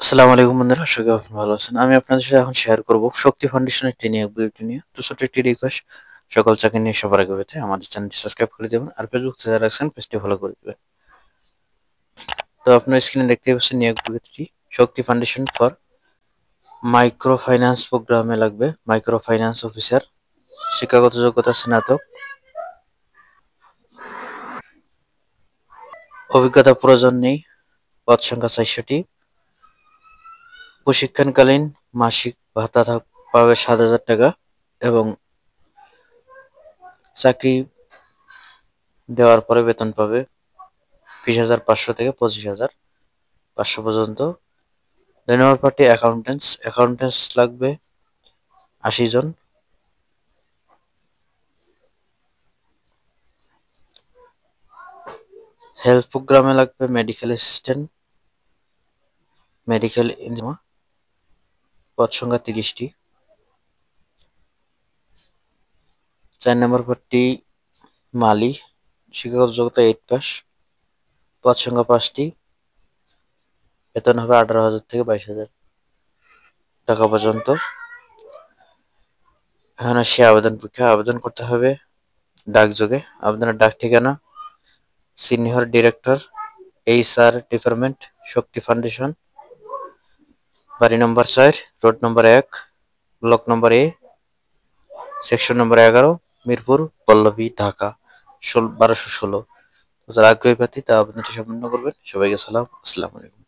আসসালামু আলাইকুম বন্ধুরা, আশা করি আপনি ভালো আছেন। আমি আপনাদের সাথে এখন শেয়ার করব শক্তি ফাউন্ডেশনের একটি নিয়োগ বিজ্ঞপ্তি নিয়ে। তো ছোট্ট একটি রিকোয়েস্ট, সকল চাকরি নিয়ে সবার আগে পেতে আমাদের চ্যানেলটি সাবস্ক্রাইব করে দেবেন আর ফেসবুক থেকে যারা আছেন পেজটি ফলো করে দেবেন। তো আপনার স্ক্রিনে দেখতে পাচ্ছেন নিয়োগ বিজ্ঞপ্তি শক্তি ফাউন্ডেশন ফর মাইক্রো ফাইন্যান্স প্রোগ্রামে লাগবে মাইক্রো ফাইন্যান্স অফিসার, শিক্ষাগত যোগ্যতা স্নাতক, অভিজ্ঞতা প্রয়োজন নেই, পদ সংখ্যা 400টি, প্রশিক্ষণকালীন মাসিক ভাতা পাবে 7,000 টাকা এবং চাকরি দেওয়ার পরে বেতন পাবে 20,500 থেকে 25,500 পর্যন্ত। 2 নম্বর পার্টি অ্যাকাউন্টেন্টস লাগবে 80 জন। হেলথ প্রোগ্রামে লাগবে মেডিকেল অ্যাসিস্ট্যান্ট, মেডিকেল ইঞ্জিনিয়ার, পদ সংখ্যা 30টি। 4 নম্বর পার্টি মালি, শিক্ষাগত যোগ্যতা 8 পাস, পদ সংখ্যা 5টি, বেতন হবে 18,000 থেকে 22,000 টাকা পর্যন্ত। এখানে সে আবেদন করতে হবে ডাকযোগে। আবেদনের ডাক ঠিকানা senior director HR department, Shakti foundation, বাড়ি নম্বর 4, রোড নম্বর 1, ব্লক নম্বর A, সেকশন নম্বর 11, মিরপুর, পল্লবী, ঢাকা 1216। যারা আগ্রহী প্রার্থী তা আবেদনটি সম্পন্ন করবেন। সবাইকে সালাম, আসসালামু আলাইকুম।